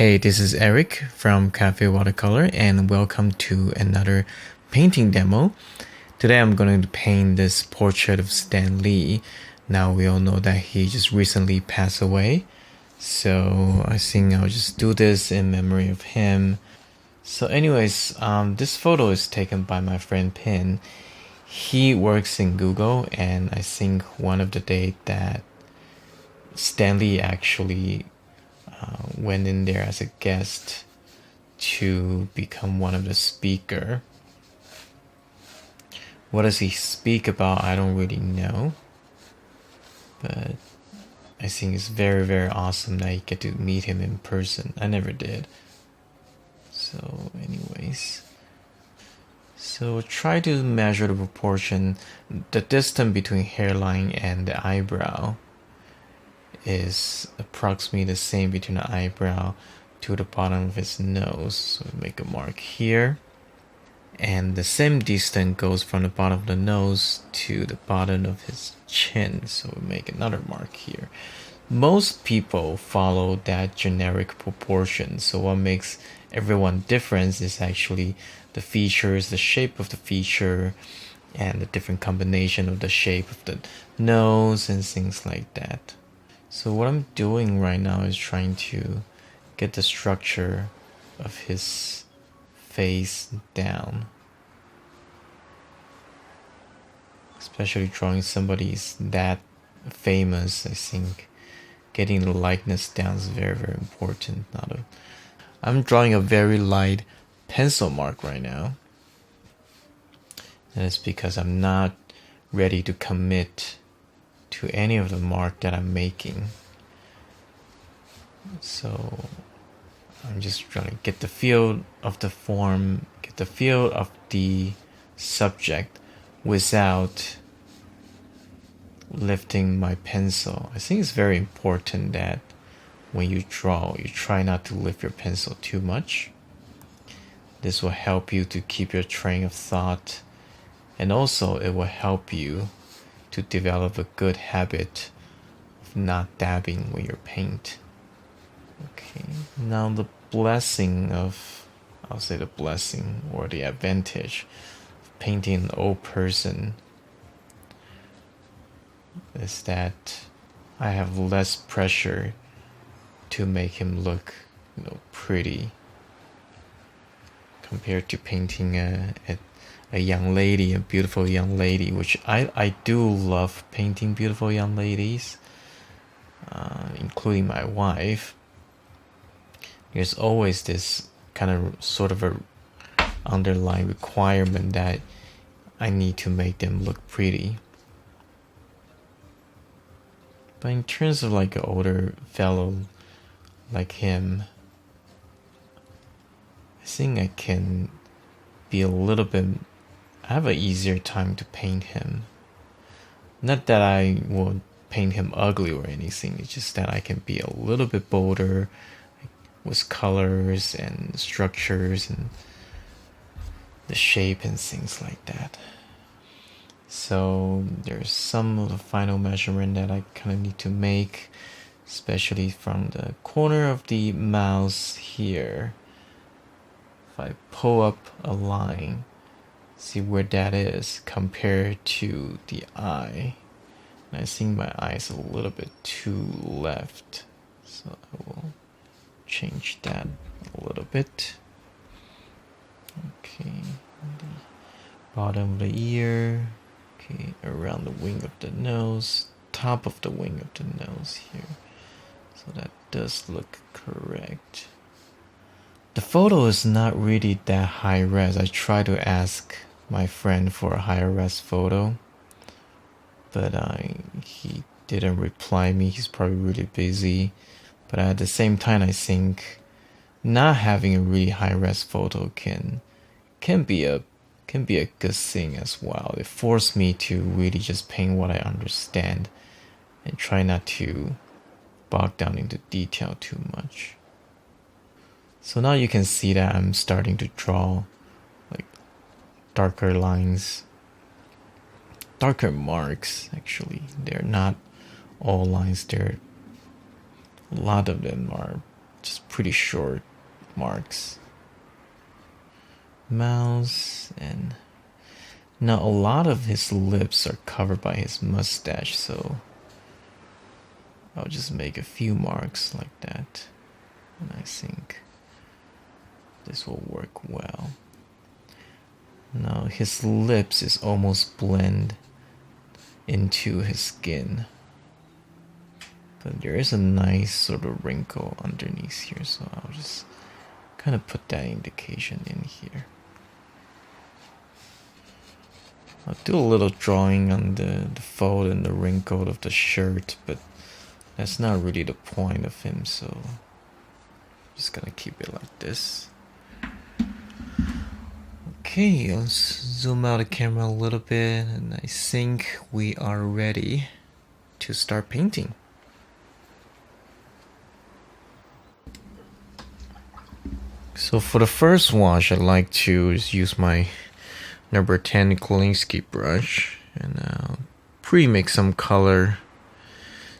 Hey, this is Eric from Cafe Watercolor and welcome to another painting demo. Today I'm going to paint this portrait of Stan Lee. Now we all know that he just recently passed away, so I think I'll just do this in memory of him. So anyways, this photo is taken by my friend Pin. He works in Google, and I think one of the day that Stan Lee actually went in there as a guest to become one of the speaker. What does he speak about? I don't really know, but I think it's very awesome that you get to meet him in person. I never did. So anyways, so try to measure the proportion. The distance between hairline and the eyebrow is approximately the same between the eyebrow to the bottom of his nose. So we make a mark here, and the same distance goes from the bottom of the nose to the bottom of his chin. So we make another mark here. Most people follow that generic proportion. So what makes everyone different is actually the features, the shape of the feature, and the different combination of the shape of the nose and things like that. So what I'm doing right now is trying to get the structure of his face down. Especially drawing somebody's that famous, I think getting the likeness down is very important. I'm drawing a very light pencil mark right now. And it's because I'm not ready to commit to any of the mark that I'm making. So I'm just trying to get the feel of the form, get the feel of the subject without lifting my pencil. I think it's very important that when you draw, you try not to lift your pencil too much. This will help you to keep your train of thought, and also it will help you to develop a good habit of not dabbing with your paint. Okay, now the blessing of, I'll say the blessing or the advantage of painting an old person is that I have less pressure to make him look, pretty compared to painting a young lady, a beautiful young lady, which I do love painting beautiful young ladies, including my wife. There's always this kind of sort of a underlying requirement that I need to make them look pretty. But in terms of like an older fellow like him, I think I can be a little bit, I have an easier time to paint him. Not that I will paint him ugly or anything, it's just that I can be a little bit bolder with colors and structures and the shape and things like that. So there's some of the final measurement that I kind of need to make, especially from the corner of the mouth here. If I pull up a line, see where that is compared to the eye. And I think my eye is a little bit too left, so I will change that a little bit. Okay, the bottom of the ear. Okay, around the wing of the nose, top of the wing of the nose here. So that does look correct. The photo is not really that high res. I tried to ask my friend for a higher res photo, but he didn't reply me. He's probably really busy. But at the same time, I think not having a really high res photo can be a good thing as well. It forced me to really just paint what I understand and try not to bog down into detail too much. So now you can see that I'm starting to draw like darker lines, darker marks. Actually, they're not all lines. A lot of them are just pretty short marks. Mouth, and now a lot of his lips are covered by his mustache, so I'll just make a few marks like that, and I think this will work well. Now his lips is almost blend into his skin, but there is a nice sort of wrinkle underneath here, so I'll just kind of put that indication in here. I'll do a little drawing on the fold and the wrinkle of the shirt, but that's not really the point of him, so I'm just gonna keep it like this. Okay, let's zoom out the camera a little bit, and I think we are ready to start painting. So for the first wash, I like to use my number 10 Kolinsky brush and pre-mix some color.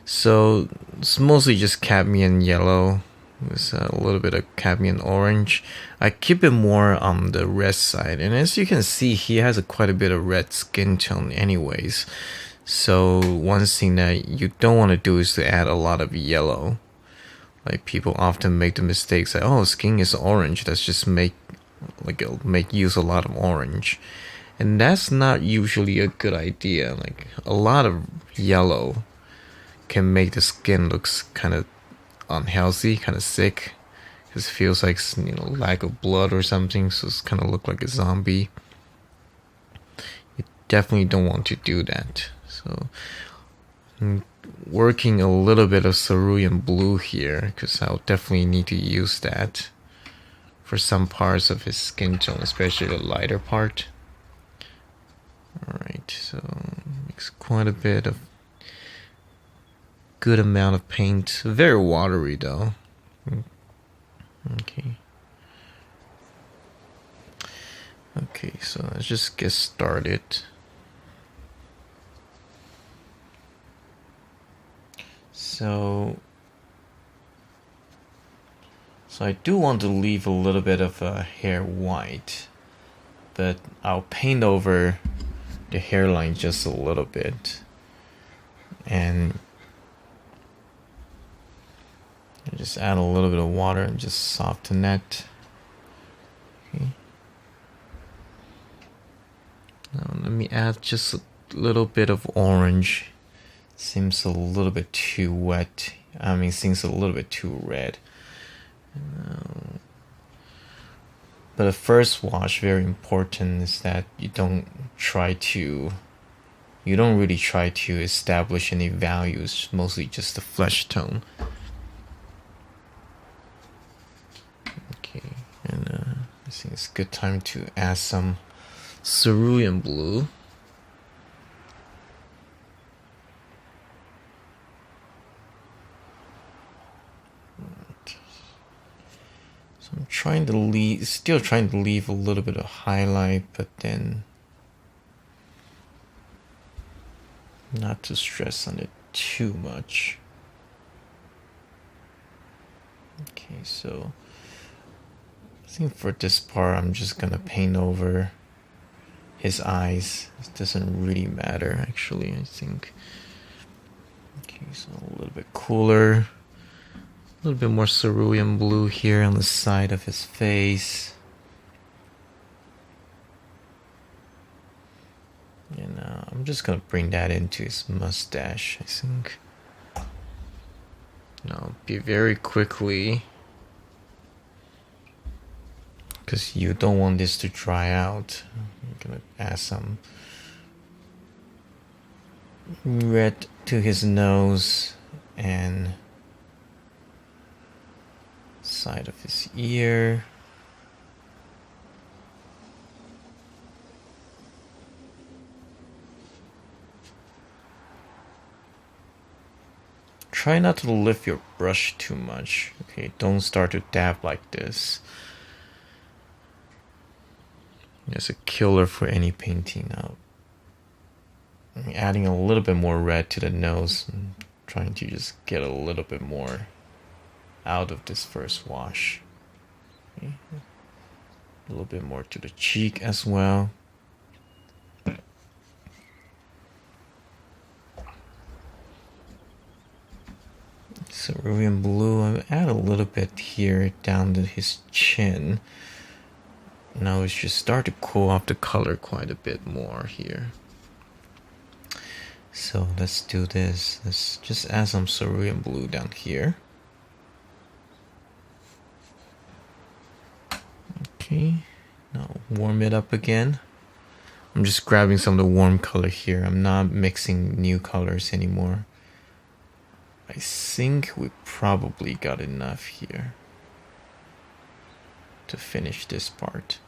So it's mostly just cadmium yellow with a little bit of cadmium orange. I keep it more on the red side, and as you can see, he has quite a bit of red skin tone anyways. So one thing that you don't want to do is to add a lot of yellow. Like, people often make the mistakes that, oh, skin is orange, let's just make use a lot of orange. And that's not usually a good idea. Like, a lot of yellow can make the skin looks kind of unhealthy, kind of sick, because it feels like, you know, lack of blood or something, so it's kind of look like a zombie. You definitely don't want to do that. So I'm working a little bit of cerulean blue here, because I'll definitely need to use that for some parts of his skin tone, especially the lighter part. Alright, so mix quite a bit of good amount of paint. Very watery though. Okay. Okay, so let's just get started. So I do want to leave a little bit of hair white, but I'll paint over the hairline just a little bit, and just add a little bit of water and just soften that. Okay. Now let me add just a little bit of orange. Seems a little bit too wet. I mean, seems a little bit too red. But the first wash, very important, is that you don't really try to establish any values, mostly just the flesh tone. Okay, and I think it's a good time to add some cerulean blue. I'm still trying to leave a little bit of highlight, but then not to stress on it too much. Okay, so I think for this part, I'm just gonna paint over his eyes. It doesn't really matter, actually, I think. Okay, so a little bit cooler. A little bit more cerulean blue here on the side of his face. And I'm just going to bring that into his mustache, I think. Now, be very quickly, because you don't want this to dry out. I'm going to add some red to his nose and side of his ear. Try not to lift your brush too much. Okay, don't start to dab like this. It's a killer for any painting now. I'm adding a little bit more red to the nose. I'm trying to just get a little bit more out of this first wash. Okay. A little bit more to the cheek as well. Cerulean blue, I'll add a little bit here down to his chin. Now it should start to cool off the color quite a bit more here. So let's do this. Let's just add some cerulean blue down here. Okay, now warm it up again. I'm just grabbing some of the warm color here. I'm not mixing new colors anymore. I think we probably got enough here to finish this part.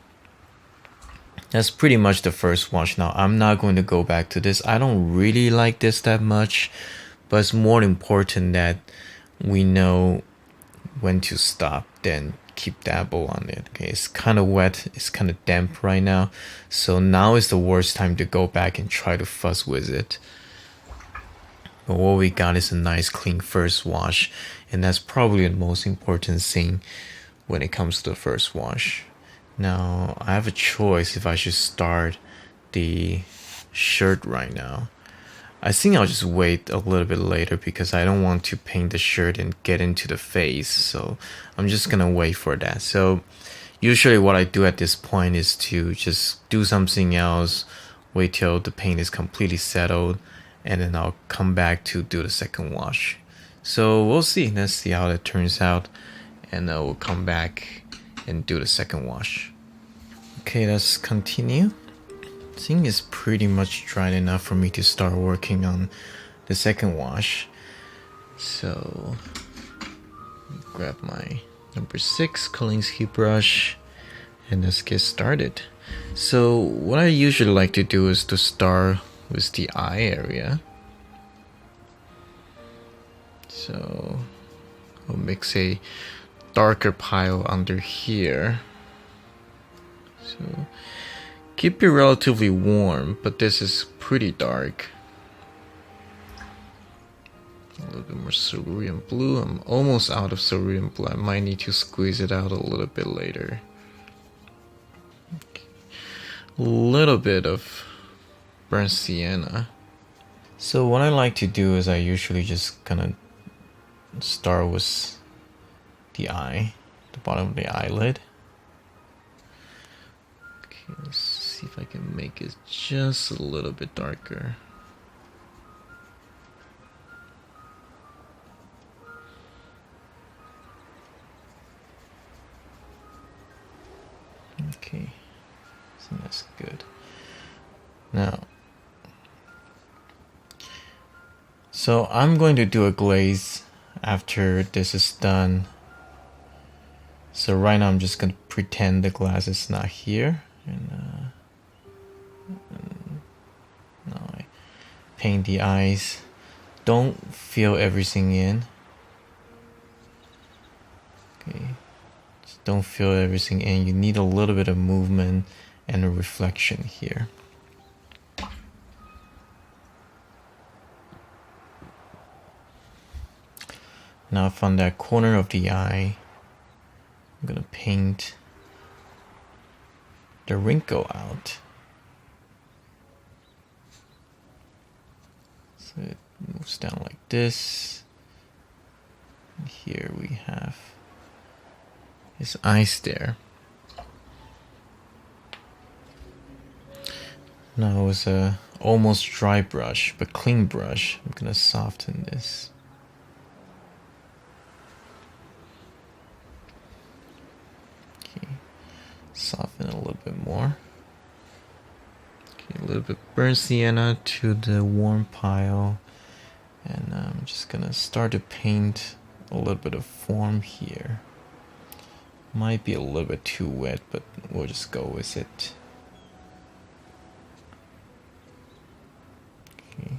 That's pretty much the first wash. Now I'm not going to go back to this. I don't really like this that much, but it's more important that we know when to stop than keep dabble on it. Okay, it's kind of wet, it's kind of damp right now, so now is the worst time to go back and try to fuss with it. But what we got is a nice clean first wash, and that's probably the most important thing when it comes to the first wash. Now I have a choice if I should start the shirt right now. I think I'll just wait a little bit later because I don't want to paint the shirt and get into the face, so I'm just gonna wait for that. So usually what I do at this point is to just do something else, wait till the paint is completely settled, and then I'll come back to do the second wash. So we'll see. Let's see how it turns out, and we'll come back and do the second wash. Okay, let's continue. I think it's pretty much dried enough for me to start working on the second wash. So grab my number 6 Kolinsky brush and let's get started. So what I usually like to do is to start with the eye area. So I'll mix a darker pile under here. So keep it relatively warm, but this is pretty dark. A little bit more cerulean blue. I'm almost out of cerulean blue. I might need to squeeze it out a little bit later. Okay. A little bit of burnt sienna. So what I like to do is I usually just kind of start with the eye, the bottom of the eyelid. Okay, let's see if I can make it just a little bit darker. Okay, so that's good. Now, so I'm going to do a glaze after this is done. So right now I'm just going to pretend the glass is not here. And now I paint the eyes. Don't fill everything in. Okay, just don't fill everything in. You need a little bit of movement and a reflection here. Now from that corner of the eye, I'm gonna paint the wrinkle out. So it moves down like this. And here we have his eyes there. Now with a almost dry brush, but clean brush, I'm gonna soften this. Okay, soften it a little bit more. Okay, a little bit burnt sienna to the warm pile, and I'm just gonna start to paint a little bit of form here. Might be a little bit too wet, but we'll just go with it. Okay.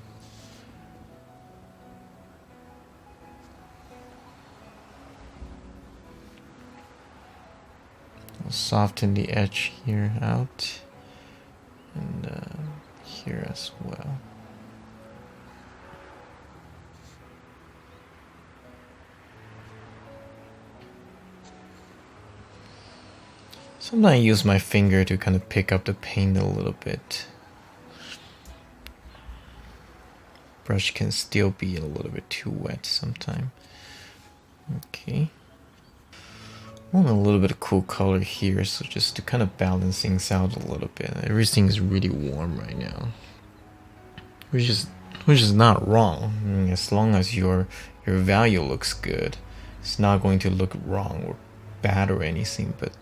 I'll soften the edge here out, and here as well. Sometimes I use my finger to kind of pick up the paint a little bit. Brush can still be a little bit too wet sometimes. Okay. I want a little bit of cool color here, so just to kind of balance things out a little bit. Everything is really warm right now, which is not wrong. I mean, as long as your value looks good, it's not going to look wrong or bad or anything. But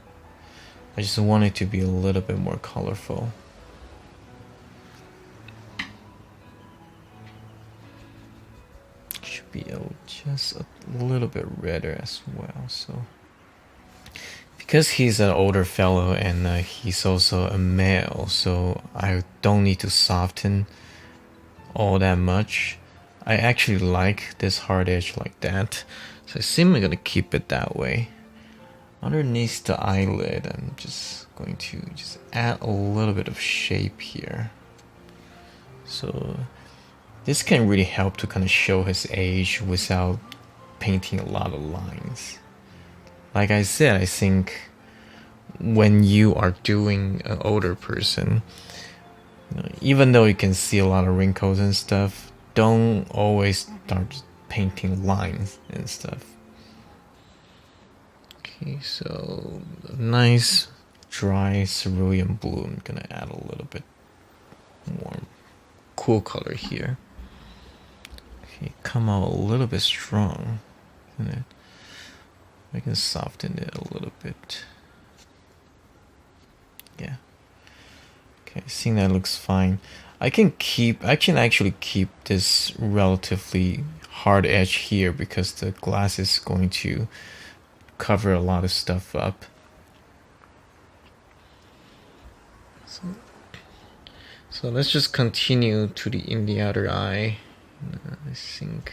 I just want it to be a little bit more colorful. Should be just a little bit redder as well. So. Because he's an older fellow and he's also a male, so I don't need to soften all that much. I actually like this hard edge like that, so I think I'm gonna keep it that way. Underneath the eyelid, I'm just going to just add a little bit of shape here. So this can really help to kind of show his age without painting a lot of lines. Like I said, I think when you are doing an older person, even though you can see a lot of wrinkles and stuff, don't always start painting lines and stuff. Okay, so nice dry cerulean blue. I'm gonna add a little bit more cool color here. Okay, come out a little bit strong, isn't it? I can soften it a little bit. Yeah. Okay, I think that looks fine. I can actually keep this relatively hard edge here because the glass is going to cover a lot of stuff up. So let's just continue in the other eye. I think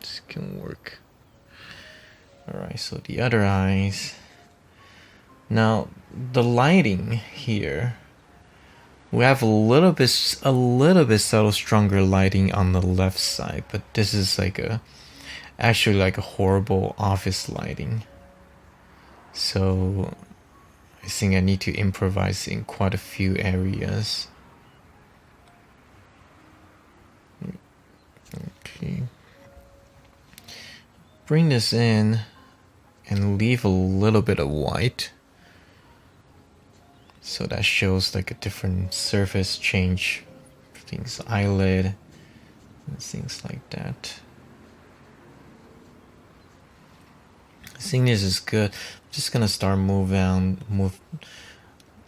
this can work. Alright, so the other eyes. Now the lighting here, we have a little bit subtle stronger lighting on the left side, but this is actually like a horrible office lighting. So I think I need to improvise in quite a few areas. Okay. Bring this in and leave a little bit of white. So that shows like a different surface change. Things eyelid and things like that. I think this is good. I'm just gonna start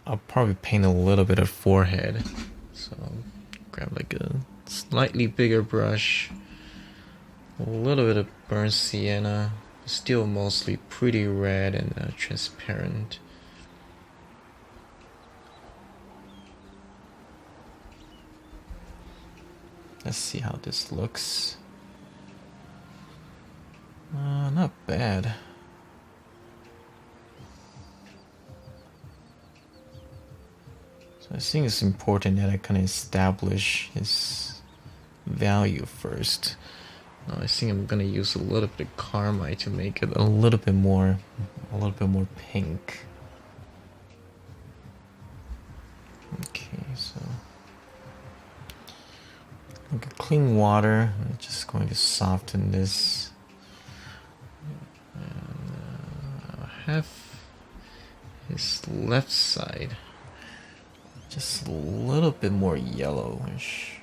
I'll probably paint a little bit of forehead. So grab like a slightly bigger brush. A little bit of burnt sienna. Still mostly pretty red and transparent. Let's see how this looks. Not bad. So I think it's important that I kind of establish his value first. Now I think I'm gonna use a little bit of carmine to make it a little bit more pink. Okay, so like a clean water. I'm just going to soften this. And have his left side just a little bit more yellowish.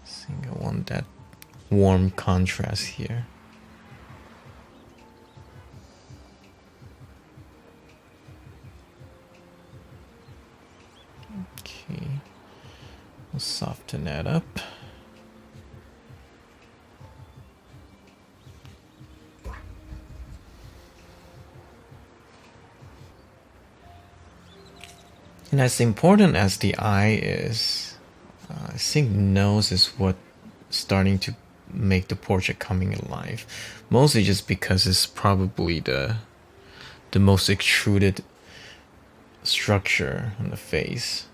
I think I want that warm contrast here. Okay, we'll soften that up. And as important as the eye is, I think nose is what starting to make the portrait coming alive. Mostly just because it's probably the most extruded structure on the face.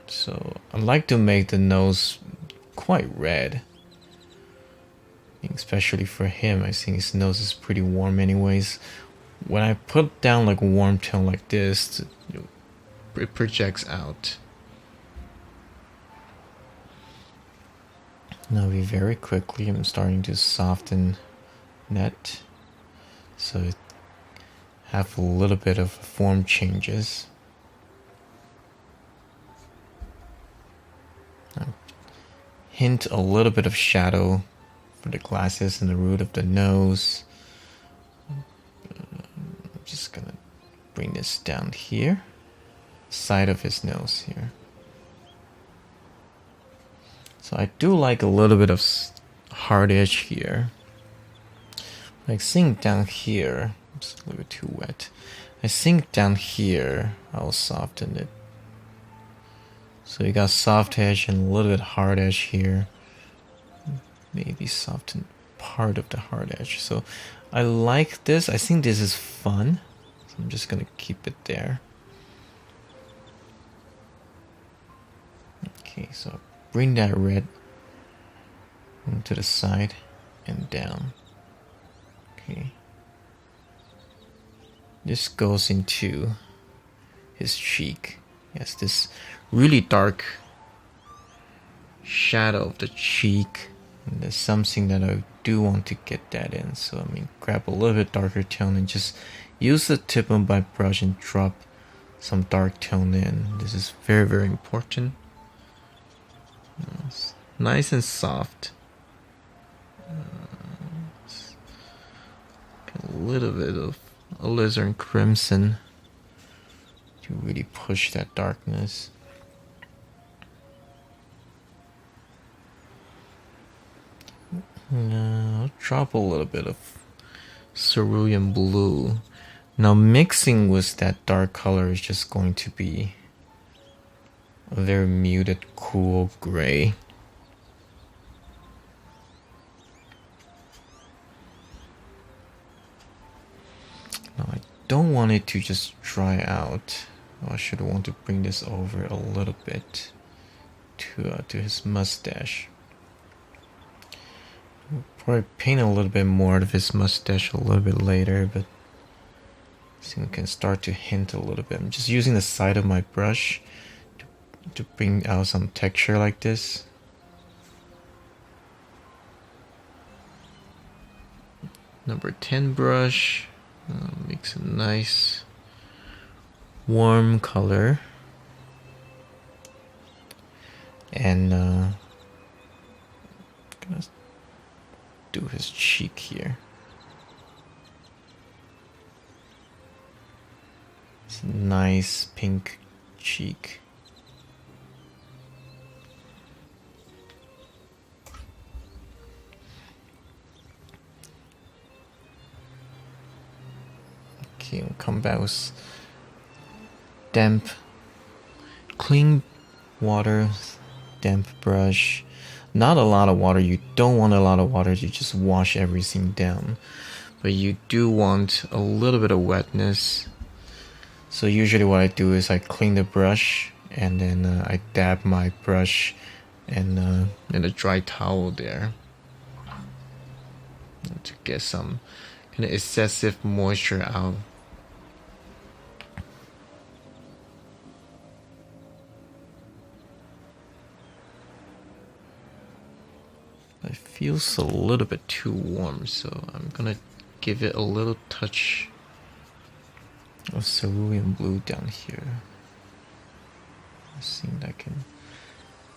So I like to make the nose quite red, especially for him, I think his nose is pretty warm anyways. When I put down like a warm tone like this, it projects out. Now very quickly I'm starting to soften that, so it have a little bit of form changes. Hint a little bit of shadow for the glasses and the root of the nose. I'm just gonna bring this down here, side of his nose here. So I do like a little bit of hard edge here. Like seeing down here, it's a little bit too wet. I think down here I'll soften it. So you got soft edge and a little bit hard edge here. Maybe soften part of the hard edge. So I like this. I think this is fun. So I'm just gonna keep it there. Okay, so bring that red to the side and down. Okay. This goes into his cheek. Yes, this really dark shadow of the cheek. And there's something that I do want to get that in. So I mean, grab a little bit darker tone and just use the tip of my brush and drop some dark tone in. This is very, very important. It's nice and soft. A little bit of alizarin crimson to really push that darkness. Now I'll drop a little bit of cerulean blue. Now mixing with that dark color is just going to be a very muted, cool gray. Now I don't want it to just dry out. I should want to bring this over a little bit to his mustache. Probably paint a little bit more of his mustache a little bit later, but I think we can start to hint a little bit. I'm just using the side of my brush to bring out some texture like this. Number 10 brush makes a nice warm color. And gonna do his cheek here. It's a nice pink cheek. Okay, we'll come back with damp, clean water, damp brush. Not a lot of water. You don't want a lot of water to just wash everything down, but you do want a little bit of wetness. So usually what I do is I clean the brush and then I dab my brush and a dry towel there to get some kind of excessive moisture out. It feels a little bit too warm, so I'm gonna give it a little touch of cerulean blue down here. I think that can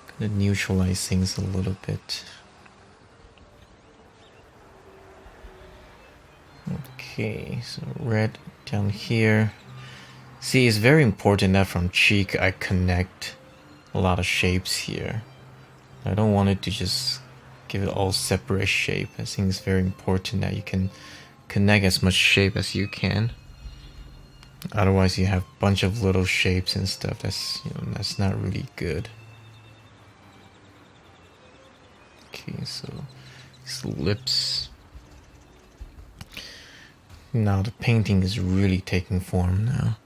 kind of neutralize things a little bit. Okay, so red down here. See, it's very important that from cheek I connect a lot of shapes here. I don't want it to just give it all separate shape. I think it's very important that you can connect as much shape as you can. Otherwise you have a bunch of little shapes and stuff. That's not really good. Okay, so his lips. Now the painting is really taking form now.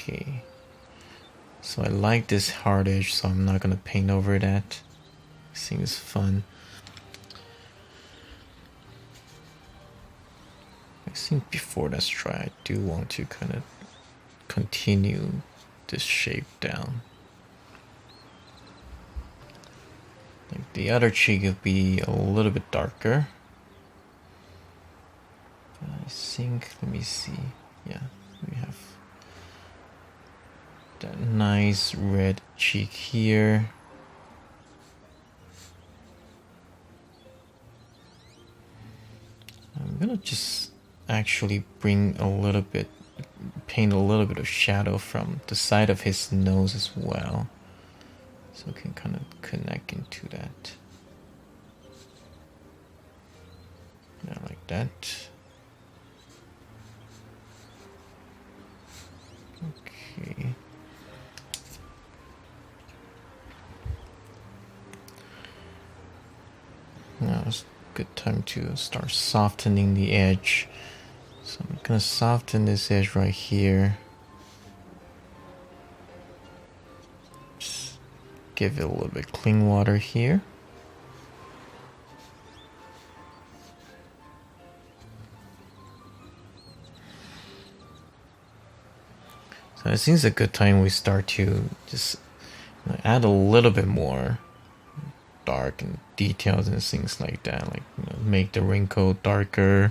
Okay. So I like this hard edge, so I'm not gonna paint over that. This thing is fun. I think before let's try, I do want to kind of continue this shape down. Like the other cheek will be a little bit darker. I think, let me see. Yeah, we have that nice red cheek here. I'm gonna just actually paint a little bit of shadow from the side of his nose as well, so we can kind of connect into that. Yeah, like that. Okay. Now it's a good time to start softening the edge. So I'm gonna soften this edge right here. Just give it a little bit clean water here. So I think it's a good time we start to just add a little bit more dark and details and things like that, like make the wrinkle darker.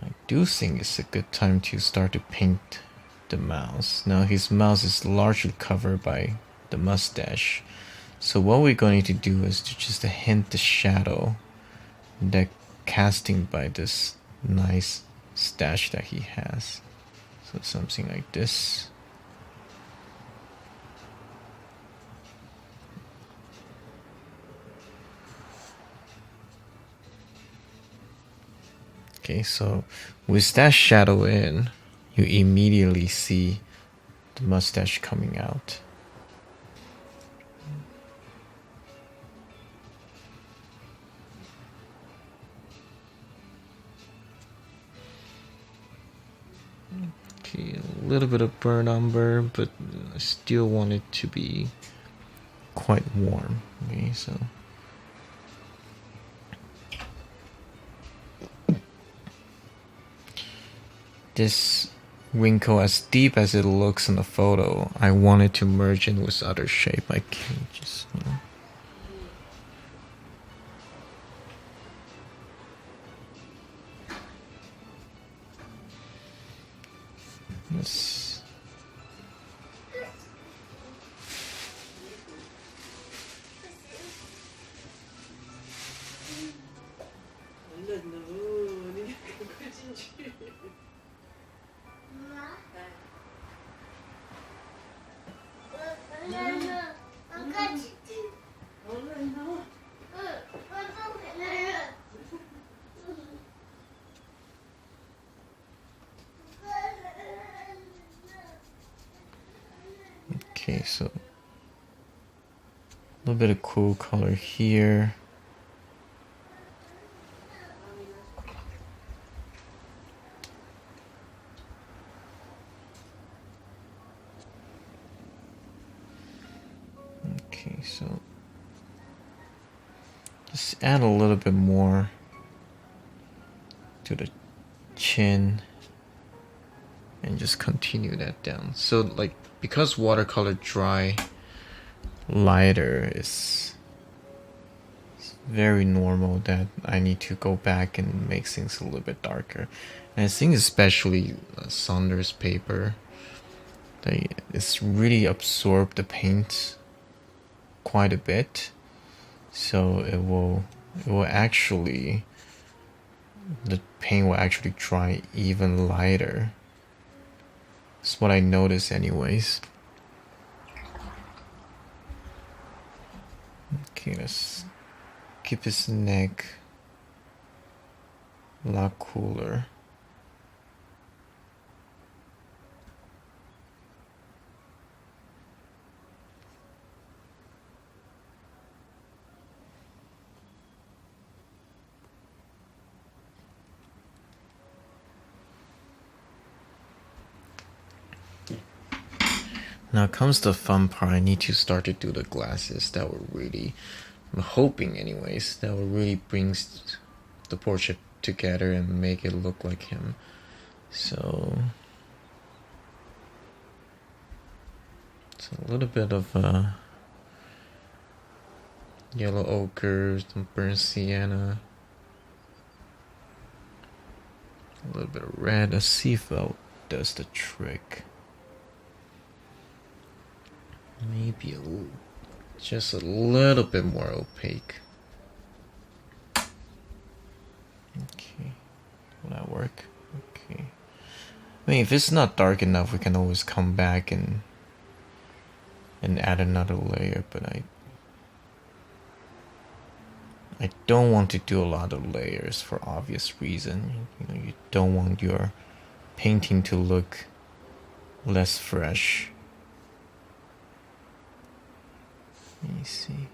I do think it's a good time to start to paint the mouth. Now his mouth is largely covered by the mustache, so what we're going to do is to just hint the shadow that casting by this nice stash that he has. So something like this. Okay, so with that shadow in, you immediately see the mustache coming out. Okay, a little bit of burnt umber, but I still want it to be quite warm. Okay, so this wrinkle, as deep as it looks in the photo, I want it to merge in with other shape. I can't just, Let's okay, so a little bit of cool color here. Okay, so just add a little bit more to the chin and just continue that down. So like, because watercolor dry lighter is very normal that I need to go back and make things a little bit darker. And I think especially Saunders paper, it's really absorbed the paint quite a bit, so it will actually, the paint will actually dry even lighter. That's what I noticed anyways. Okay, let's keep his neck a lot cooler. Now comes the fun part. I need to start to do the glasses. That will really, I'm hoping anyways, that will really bring the portrait together and make it look like him. So it's a little bit of yellow ochre, some burnt sienna, a little bit of red. Let's see if that does the trick. Maybe just a little bit more opaque. Okay, will that work? Okay. I mean, if it's not dark enough, we can always come back and add another layer, but I don't want to do a lot of layers for obvious reason. You know, you don't want your painting to look less fresh. Let me see.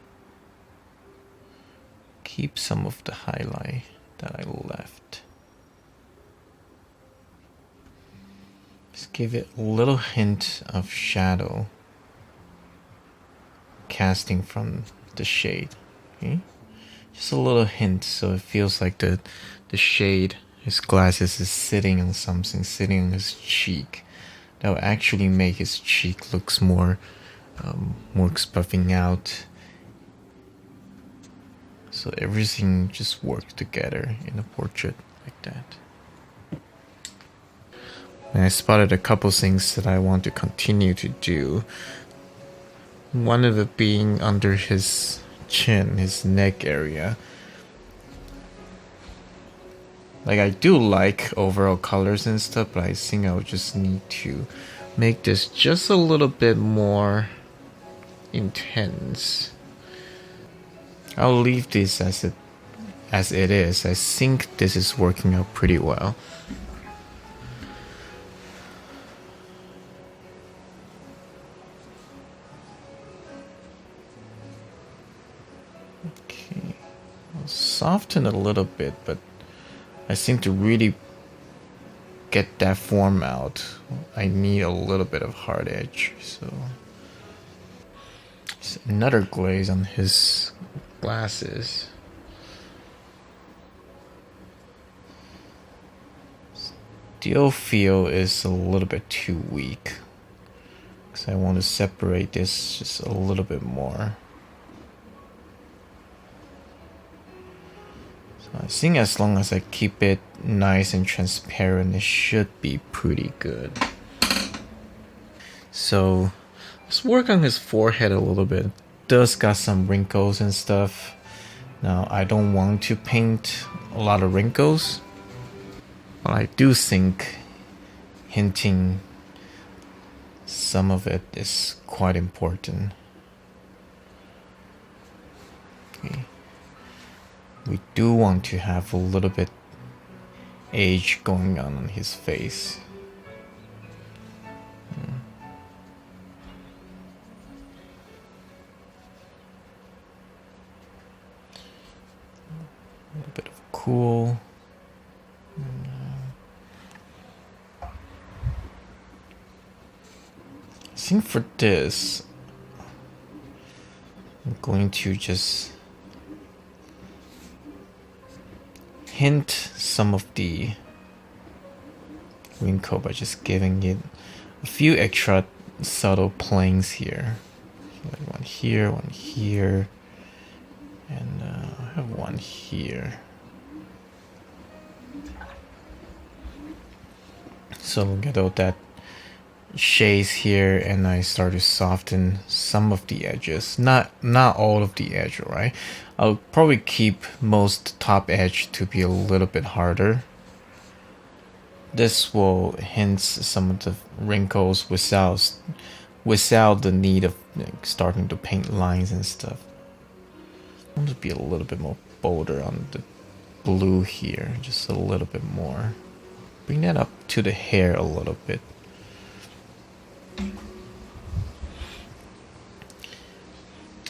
Keep some of the highlight that I left. Just give it a little hint of shadow casting from the shade. Okay? Just a little hint, so it feels like the shade, his glasses is sitting on something, sitting on his cheek. That will actually make his cheek looks more puffing out. So everything just works together in a portrait like that. And I spotted a couple things that I want to continue to do. One of it being under his chin, his neck area. Like, I do like overall colors and stuff, but I think I would just need to make this just a little bit more intense. I'll leave this as it is. I think this is working out pretty well. Okay, I'll soften a little bit, but I think to really get that form out, I need a little bit of hard edge. So it's another glaze on his glasses. Still feel is a little bit too weak, because I want to separate this just a little bit more. I think as long as I keep it nice and transparent, it should be pretty good. So let's work on his forehead a little bit. Does got some wrinkles and stuff. Now, I don't want to paint a lot of wrinkles, but I do think hinting some of it is quite important. Okay. We do want to have a little bit age going on his face. A little bit of cool. I think for this, I'm going to just hint some of the wrinkle by just giving it a few extra subtle planes here. So like one here, and I have one here. So look at all that shades here, and I start to soften some of the edges, not all of the edge, right? I'll probably keep most top edge to be a little bit harder. This will hint some of the wrinkles without the need of starting to paint lines and stuff. I want to be a little bit more bolder on the blue here, just a little bit more. Bring that up to the hair a little bit.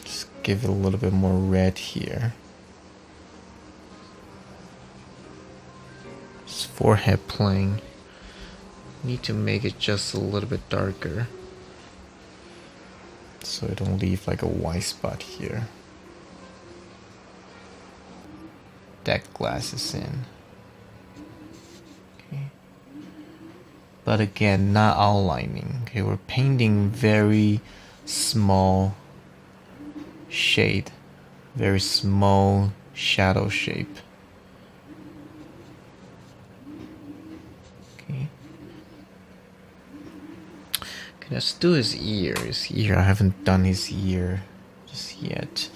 Just give it a little bit more red here. His forehead plane. Need to make it just a little bit darker. so it don't leave like a white spot here. That glass is in. Okay. But again, not outlining. Okay, we're painting very small shade, very small shadow shape. Okay. Okay, let's do his ear. His ear, I haven't done his ear just yet.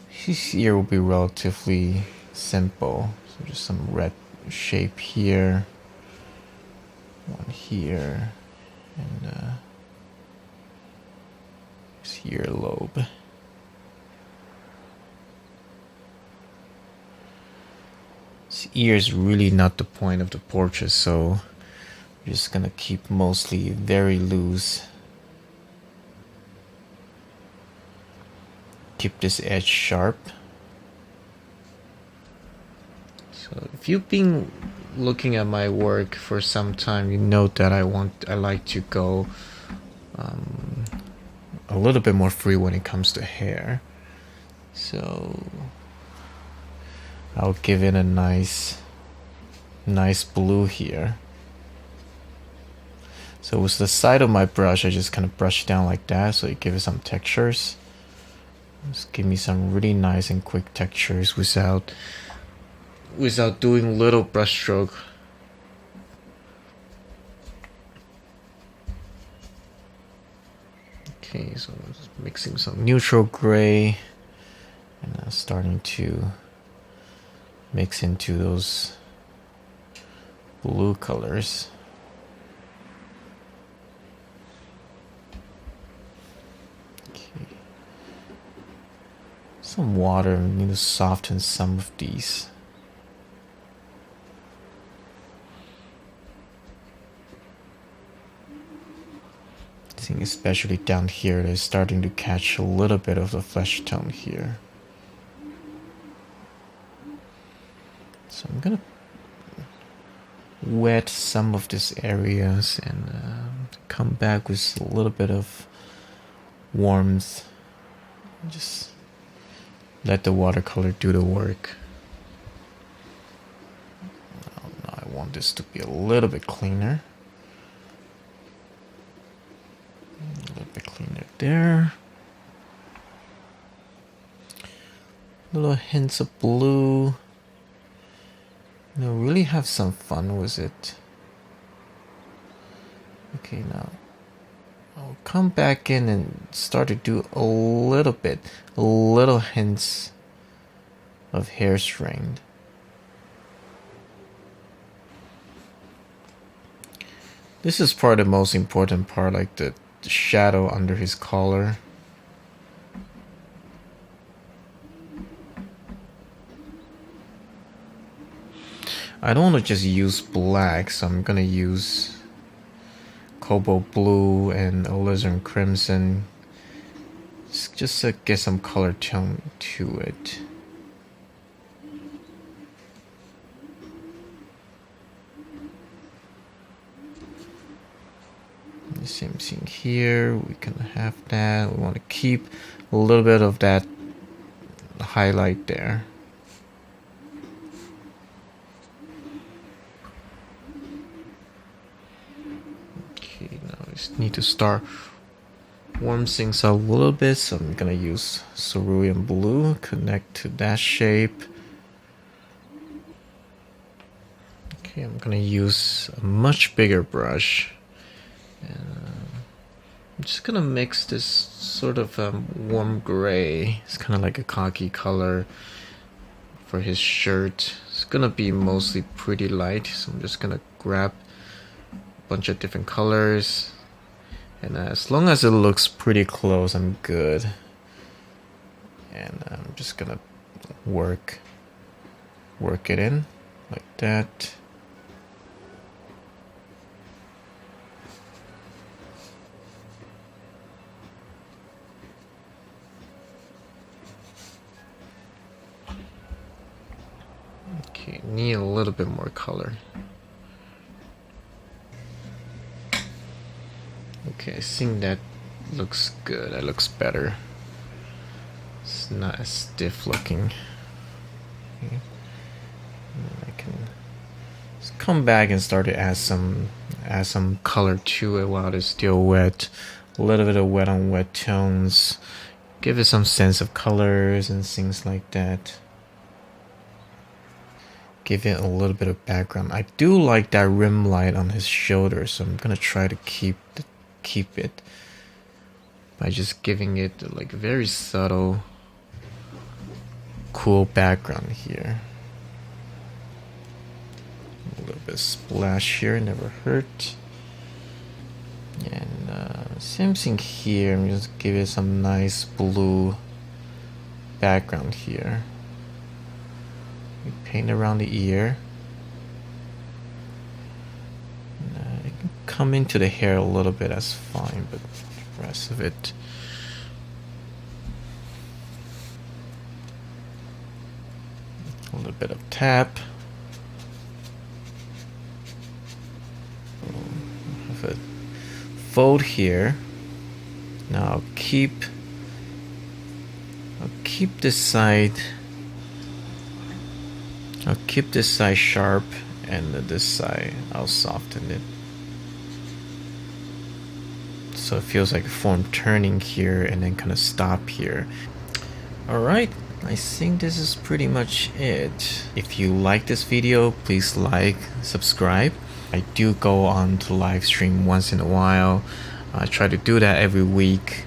His ear will be relatively simple. So just some red shape here, one here, and his earlobe. His ear is really not the point of the portrait, so we're just gonna keep mostly very loose. Keep this edge sharp. So if you've been looking at my work for some time, you know that I like to go a little bit more free when it comes to hair. So I'll give it a nice blue here. So with the side of my brush, I just kind of brush it down like that, so it gives it some textures. Just give me some really nice and quick textures without doing little brush stroke. Okay, so I'm just mixing some neutral gray and starting to mix into those blue colors. Okay. Some water, I need to soften some of these. I think especially down here, they're starting to catch a little bit of the flesh tone here. So I'm gonna wet some of these areas and come back with a little bit of warmth. Just let the watercolor do the work. Now I want this to be a little bit cleaner. A little bit cleaner there. Little hints of blue. Really have some fun with it. Okay, now I'll come back in and start to do a little hints of hair strain. This is probably the most important part, like the shadow under his collar. I don't want to just use black, so I'm gonna use cobalt blue and alizarin crimson, just to get some color tone to it. The same thing here, we can have that. We want to keep a little bit of that highlight there. Okay, now I just need to start warm things up a little bit, so I'm gonna use cerulean blue, connect to that shape. Okay, I'm gonna use a much bigger brush. And I'm just gonna mix this sort of warm gray. It's kind of like a khaki color for his shirt. It's gonna be mostly pretty light, so I'm just gonna grab a bunch of different colors, and as long as it looks pretty close, I'm good. And I'm just gonna work it in like that. Okay, need a little bit more color. Okay, I think that looks good. It looks better. It's not as stiff looking. Okay. I can just come back and start to add some color to it while it's still wet. A little bit of wet on wet tones. Give it some sense of colors and things like that. Give it a little bit of background. I do like that rim light on his shoulder, so I'm gonna try to keep it by just giving it like a very subtle, cool background here. A little bit of splash here, never hurt. And same thing here. I'm just give it some nice blue background here. We paint around the ear. And, it can come into the hair a little bit, that's fine, but the rest of it. A little bit of tap. Have a fold here. Now I'll keep this side. I'll keep this side sharp, and this side I'll soften it. So it feels like a form turning here and then kind of stop here. Alright, I think this is pretty much it. If you like this video, please like, subscribe. I do go on to live stream once in a while. I try to do that every week,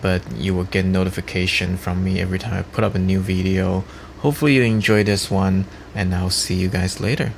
but you will get notification from me every time I put up a new video. Hopefully you enjoy this one, and I'll see you guys later.